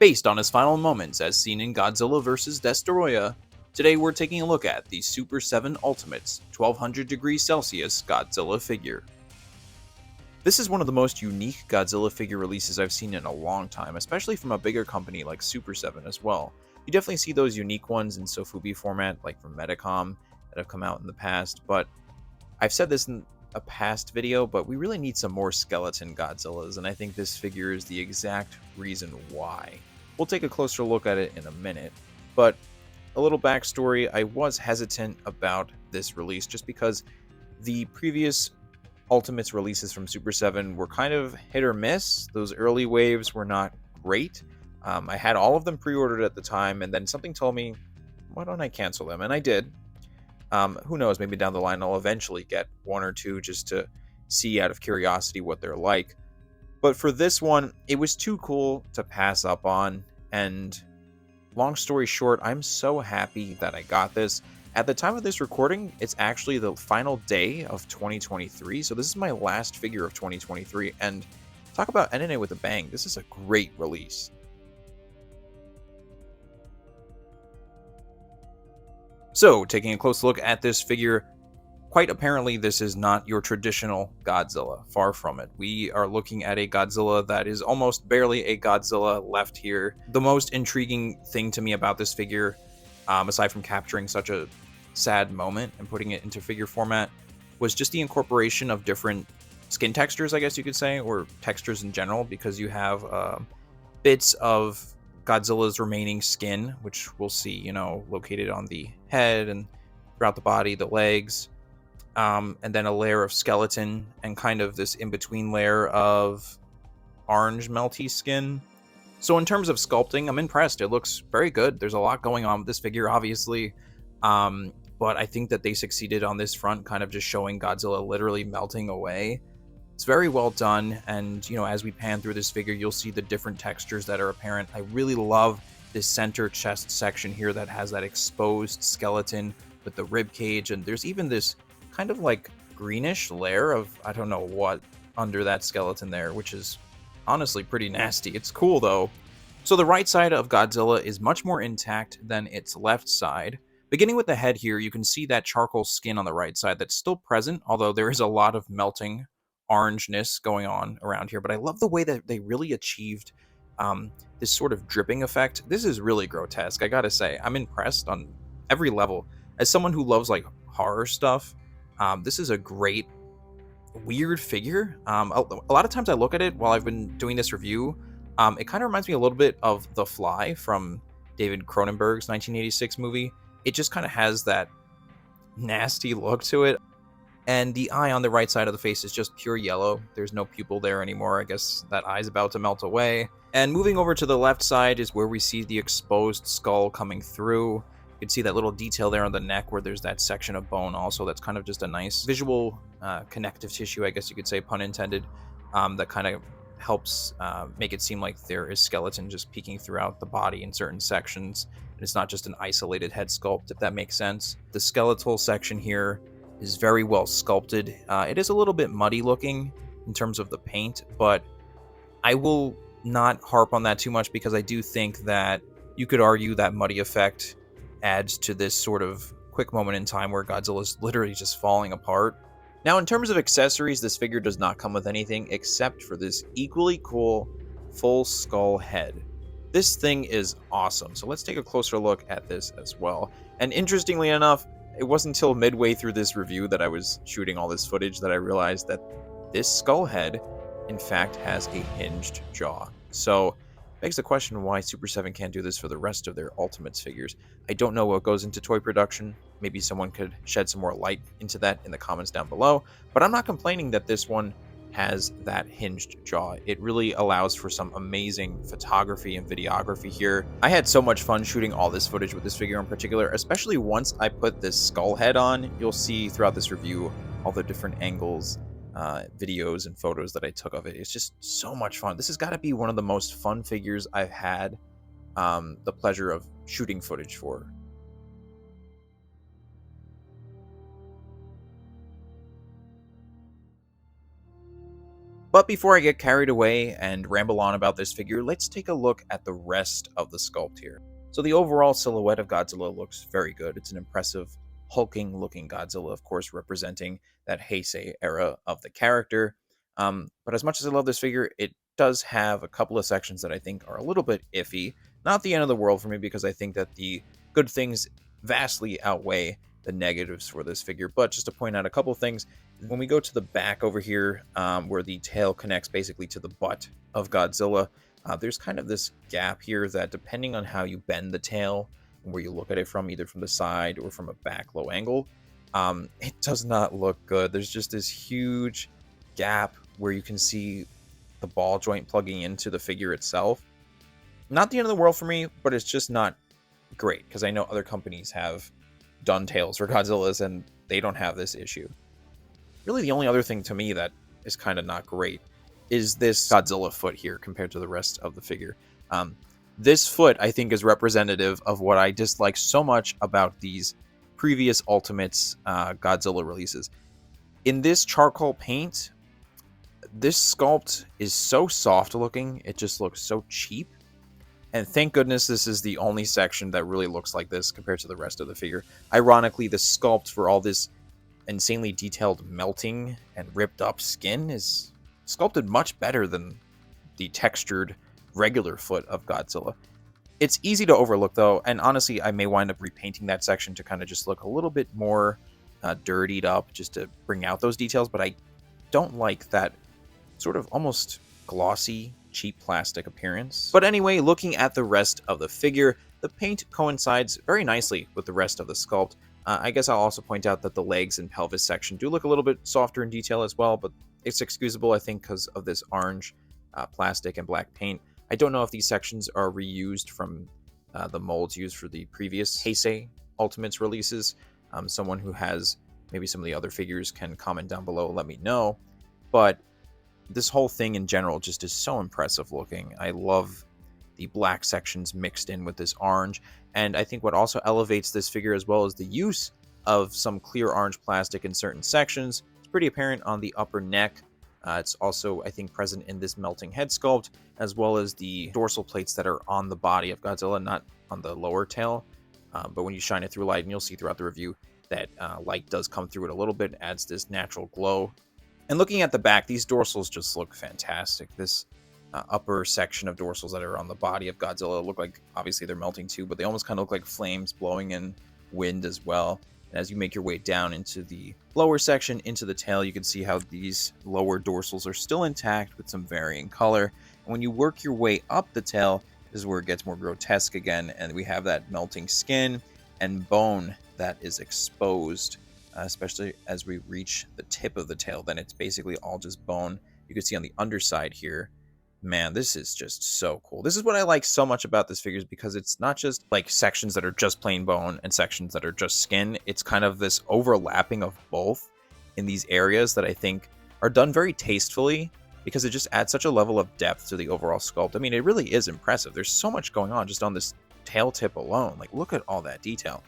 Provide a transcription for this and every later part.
Based on his final moments as seen in Godzilla vs. Destoroyah, today we're taking a look at the Super7 Ultimates 1200 degrees Celsius Godzilla figure. This is one of the most unique Godzilla figure releases I've seen in a long time, especially from a bigger company like Super7 as well. You definitely see those unique ones in Sofubi format, like from Medicom, that have come out in the past, but I've said this in a past video, but we really need some more skeleton Godzillas, and I think this figure is the exact reason why. We'll take a closer look at it in a minute, but a little backstory, I was hesitant about this release just because the previous Ultimates releases from Super7 were kind of hit or miss. Those early waves were not great. I had all of them pre-ordered at the time, and then something told me, why don't I cancel them? And I did. Who knows, maybe down the line I'll eventually get one or two just to see out of curiosity what they're like. But for this one, it was too cool to pass up on, and long story short, I'm so happy that I got this. At the time of this recording, it's actually the final day of 2023, so this is my last figure of 2023, and talk about ending it with a bang. This is a great release. So, taking a close look at this figure, quite apparently this is not your traditional Godzilla, far from it. We are looking at a Godzilla that is almost barely a Godzilla left here. The most intriguing thing to me about this figure, aside from capturing such a sad moment and putting it into figure format, was just the incorporation of different skin textures, I guess you could say, or textures in general, because you have bits of Godzilla's remaining skin, which we'll see, located on the head and throughout the body, the legs, and then a layer of skeleton and kind of this in-between layer of orange melty skin. So in terms of sculpting, I'm impressed. It looks very good. There's a lot going on with this figure, obviously. But I think that they succeeded on this front, kind of just showing Godzilla literally melting away. It's very well done, and as we pan through this figure, you'll see the different textures that are apparent. I really love this center chest section here that has that exposed skeleton with the rib cage, and there's even this kind of like greenish layer of I don't know what under that skeleton there, which is honestly pretty nasty. It's cool though. So the right side of Godzilla is much more intact than its left side. Beginning with the head here, you can see that charcoal skin on the right side that's still present, although there is a lot of melting orangeness going on around here. But I love the way that they really achieved this sort of dripping effect. This is really grotesque, I gotta say. I'm impressed on every level. As someone who loves like horror stuff, this is a great, weird figure. A lot of times I look at it while I've been doing this review. It kind of reminds me a little bit of The Fly from David Cronenberg's 1986 movie. It just kind of has that nasty look to it. And the eye on the right side of the face is just pure yellow. There's no pupil there anymore. I guess that eye's about to melt away. And moving over to the left side is where we see the exposed skull coming through. You can see that little detail there on the neck where there's that section of bone also. That's kind of just a nice visual connective tissue, I guess you could say, pun intended, that kind of helps make it seem like there is skeleton just peeking throughout the body in certain sections. And it's not just an isolated head sculpt, if that makes sense. The skeletal section here is very well sculpted. It is a little bit muddy looking in terms of the paint, but I will not harp on that too much because I do think that you could argue that muddy effect adds to this sort of quick moment in time where Godzilla's literally just falling apart. Now, in terms of accessories, this figure does not come with anything except for this equally cool full skull head. This thing is awesome, so let's take a closer look at this as well. And interestingly enough, it wasn't until midway through this review that I was shooting all this footage that I realized that this skull head, in fact, has a hinged jaw. So, begs the question why Super7 can't do this for the rest of their Ultimates figures. I don't know what goes into toy production. Maybe someone could shed some more light into that in the comments down below. But I'm not complaining that this one has that hinged jaw. It really allows for some amazing photography and videography here. I had so much fun shooting all this footage with this figure in particular, especially once I put this skull head on. You'll see throughout this review all the different angles, videos, and photos that I took of it. It's just so much fun. This has got to be one of the most fun figures I've had the pleasure of shooting footage for. But before I get carried away and ramble on about this figure, let's take a look at the rest of the sculpt here. So the overall silhouette of Godzilla looks very good. It's an impressive, hulking looking Godzilla, of course, representing that Heisei era of the character. But as much as I love this figure, it does have a couple of sections that I think are a little bit iffy. Not the end of the world for me, because I think that the good things vastly outweigh the negatives for this figure. But just to point out a couple of things, when we go to the back over here, where the tail connects basically to the butt of Godzilla, there's kind of this gap here that, depending on how you bend the tail and where you look at it from, either from the side or from a back low angle, it does not look good. There's just this huge gap where you can see the ball joint plugging into the figure itself. Not the end of the world for me, but it's just not great, because I know other companies have done tails for Godzillas and they don't have this issue. Really, the only other thing to me that is kind of not great is this Godzilla foot here compared to the rest of the figure. This foot, I think, is representative of what I dislike so much about these previous Ultimates Godzilla releases. In this charcoal paint, this sculpt is so soft looking, it just looks so cheap. And thank goodness this is the only section that really looks like this compared to the rest of the figure. Ironically, the sculpt for all this insanely detailed melting and ripped up skin is sculpted much better than the textured regular foot of Godzilla. It's easy to overlook though, and honestly I may wind up repainting that section to kind of just look a little bit more dirtied up, just to bring out those details, but I don't like that sort of almost glossy, cheap plastic appearance. But anyway, looking at the rest of the figure, the paint coincides very nicely with the rest of the sculpt. I guess I'll also point out that the legs and pelvis section do look a little bit softer in detail as well, but it's excusable, I think, because of this orange plastic and black paint. I don't know if these sections are reused from the molds used for the previous Heisei Ultimates releases. Someone who has maybe some of the other figures can comment down below, let me know. But this whole thing in general just is so impressive looking. I love the black sections mixed in with this orange, and I think what also elevates this figure as well is the use of some clear orange plastic in certain sections. It's pretty apparent on the upper neck. It's also, I think, present in this melting head sculpt, as well as the dorsal plates that are on the body of Godzilla, not on the lower tail. But when you shine it through light, and you'll see throughout the review that light does come through it a little bit, adds this natural glow. And looking at the back, these dorsals just look fantastic. This upper section of dorsals that are on the body of Godzilla look like, obviously they're melting too, but they almost kind of look like flames blowing in wind as well. And as you make your way down into the lower section, into the tail, you can see how these lower dorsals are still intact with some varying color. And when you work your way up the tail, this is where it gets more grotesque again, and we have that melting skin and bone that is exposed. Especially as we reach the tip of the tail, then it's basically all just bone. You can see on the underside here, man, this is just so cool. This is what I like so much about this figure, is because it's not just like sections that are just plain bone and sections that are just skin. It's kind of this overlapping of both in these areas that I think are done very tastefully, because it just adds such a level of depth to the overall sculpt. I mean, it really is impressive. There's so much going on just on this tail tip alone. Like, look at all that detail.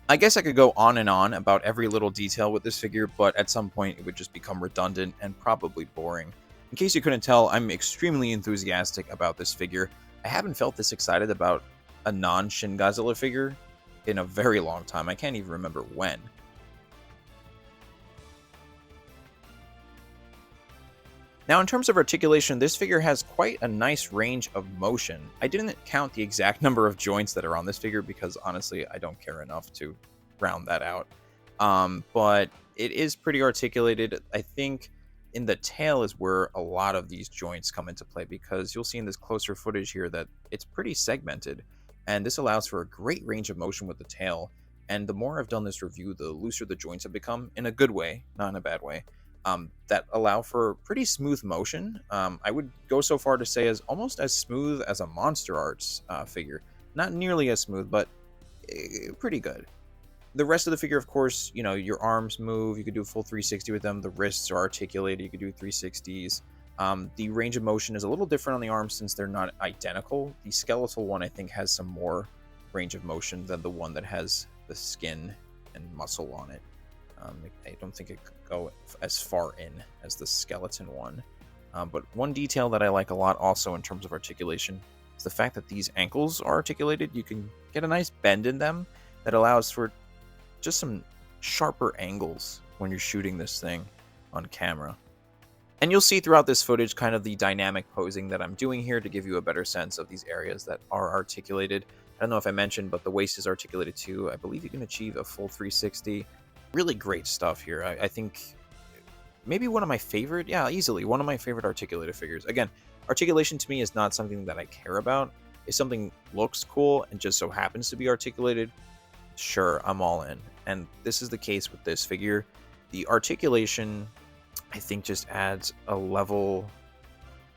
I guess I could go on and on about every little detail with this figure, but at some point it would just become redundant and probably boring. In case you couldn't tell, I'm extremely enthusiastic about this figure. I haven't felt this excited about a non-Shin Godzilla figure in a very long time. I can't even remember when. Now, in terms of articulation, this figure has quite a nice range of motion. I didn't count the exact number of joints that are on this figure because, honestly, I don't care enough to round that out. But it is pretty articulated. I think in the tail is where a lot of these joints come into play, because you'll see in this closer footage here that it's pretty segmented. And this allows for a great range of motion with the tail. And the more I've done this review, the looser the joints have become, in a good way, not in a bad way. That allow for pretty smooth motion. I would go so far to say as almost as smooth as a Monster Arts figure. Not nearly as smooth, but pretty good. The rest of the figure, of course, you know, your arms move. You could do a full 360 with them. The wrists are articulated. You could do 360s. The range of motion is a little different on the arms since they're not identical. The skeletal one, I think, has some more range of motion than the one that has the skin and muscle on it. I don't think it could go as far in as the skeleton one. But one detail that I like a lot also in terms of articulation is the fact that these ankles are articulated. You can get a nice bend in them that allows for just some sharper angles when you're shooting this thing on camera. And you'll see throughout this footage kind of the dynamic posing that I'm doing here to give you a better sense of these areas that are articulated. I don't know if I mentioned, but the waist is articulated too. I believe you can achieve a full 360. Really great stuff here. I think maybe one of my favorite, yeah, easily one of my favorite articulated figures. Again, articulation to me is not something that I care about. If something looks cool and just so happens to be articulated, sure, I'm all in. And this is the case with this figure. The articulation, I think, just adds a level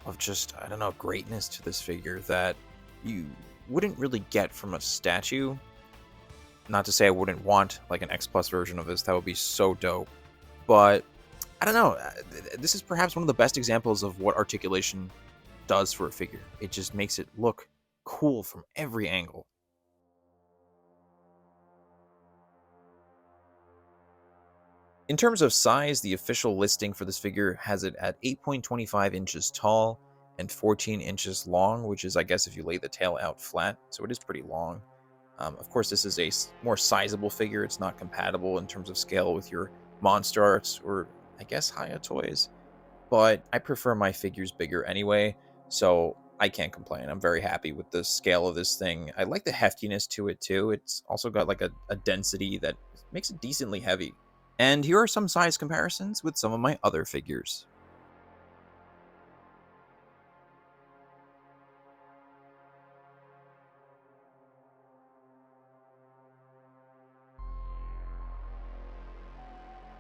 of just, I don't know, greatness to this figure that you wouldn't really get from a statue. Not to say I wouldn't want like an X Plus version of this. That would be so dope. But I don't know. This is perhaps one of the best examples of what articulation does for a figure. It just makes it look cool from every angle. In terms of size, the official listing for this figure has it at 8.25 inches tall and 14 inches long, which is, I guess, if you lay the tail out flat, so it is pretty long. Of course, this is a more sizable figure. It's not compatible in terms of scale with your Monster Arts or, I guess, Haya toys, but I prefer my figures bigger anyway, so I can't complain. I'm very happy with the scale of this thing. I like the heftiness to it, too. It's also got like a density that makes it decently heavy. And here are some size comparisons with some of my other figures.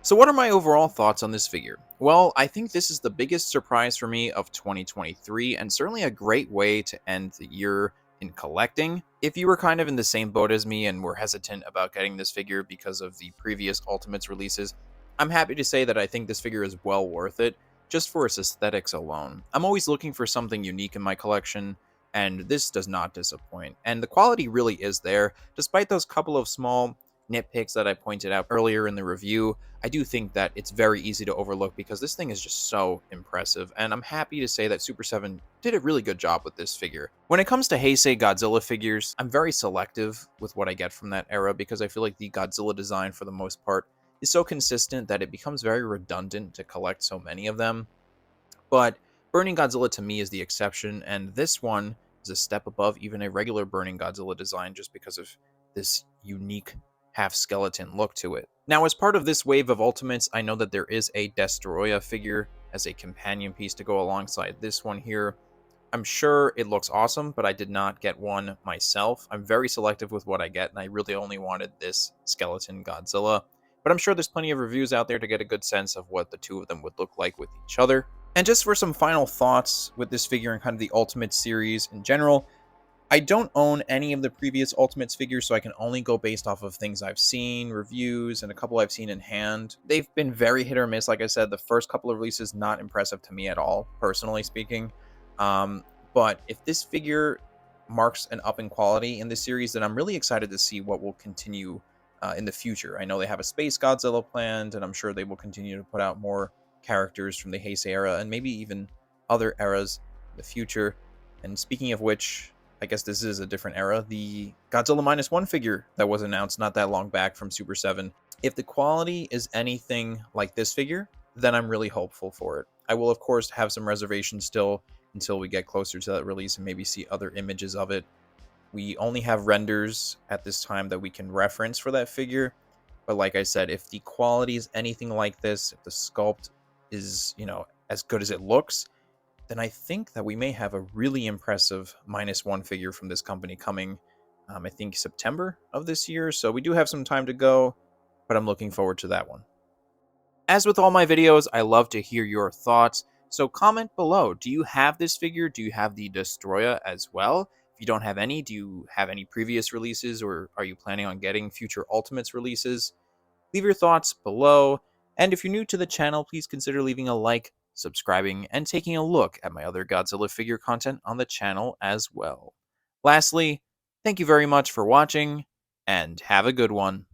So what are my overall thoughts on this figure? Well, I think this is the biggest surprise for me of 2023 and certainly a great way to end the year in collecting. If you were kind of in the same boat as me and were hesitant about getting this figure because of the previous Ultimates releases, I'm happy to say that I think this figure is well worth it just for its aesthetics alone. I'm always looking for something unique in my collection, and this does not disappoint. And the quality really is there, despite those couple of small nitpicks that I pointed out earlier in the review. I do think that it's very easy to overlook because this thing is just so impressive, and I'm happy to say that Super7 did a really good job with this figure. When it comes to Heisei Godzilla figures, I'm very selective with what I get from that era because I feel like the Godzilla design, for the most part, is so consistent that it becomes very redundant to collect so many of them. But Burning Godzilla to me is the exception, and this one is a step above even a regular Burning Godzilla design just because of this unique half skeleton look to it. Now, as part of this wave of Ultimates, I know that there is a Destoroyah figure as a companion piece to go alongside this one here. I'm sure it looks awesome, but I did not get one myself. I'm very selective with what I get, and I really only wanted this skeleton Godzilla. But I'm sure there's plenty of reviews out there to get a good sense of what the two of them would look like with each other. And just for some final thoughts with this figure and kind of the Ultimate series in general, I don't own any of the previous Ultimates figures, so I can only go based off of things I've seen, reviews, and a couple I've seen in hand. They've been very hit or miss. Like I said, the first couple of releases, not impressive to me at all, personally speaking. But if this figure marks an up in quality in this series, then I'm really excited to see what will continue in the future. I know they have a Space Godzilla planned, and I'm sure they will continue to put out more characters from the Heisei era and maybe even other eras in the future. And speaking of which, I guess this is a different era. The Godzilla -1 figure that was announced not that long back from Super7. If the quality is anything like this figure, then I'm really hopeful for it. I will, of course, have some reservations still until we get closer to that release and maybe see other images of it. We only have renders at this time that we can reference for that figure. But like I said, if the quality is anything like this, if the sculpt is, as good as it looks, then I think that we may have a really impressive -1 figure from this company coming, I think, September of this year. So we do have some time to go, but I'm looking forward to that one. As with all my videos, I love to hear your thoughts. So comment below. Do you have this figure? Do you have the Destoroyah as well? If you don't have any, do you have any previous releases, or are you planning on getting future Ultimates releases? Leave your thoughts below, and if you're new to the channel, please consider leaving a like, subscribing, and taking a look at my other Godzilla figure content on the channel as well. Lastly, thank you very much for watching, and have a good one.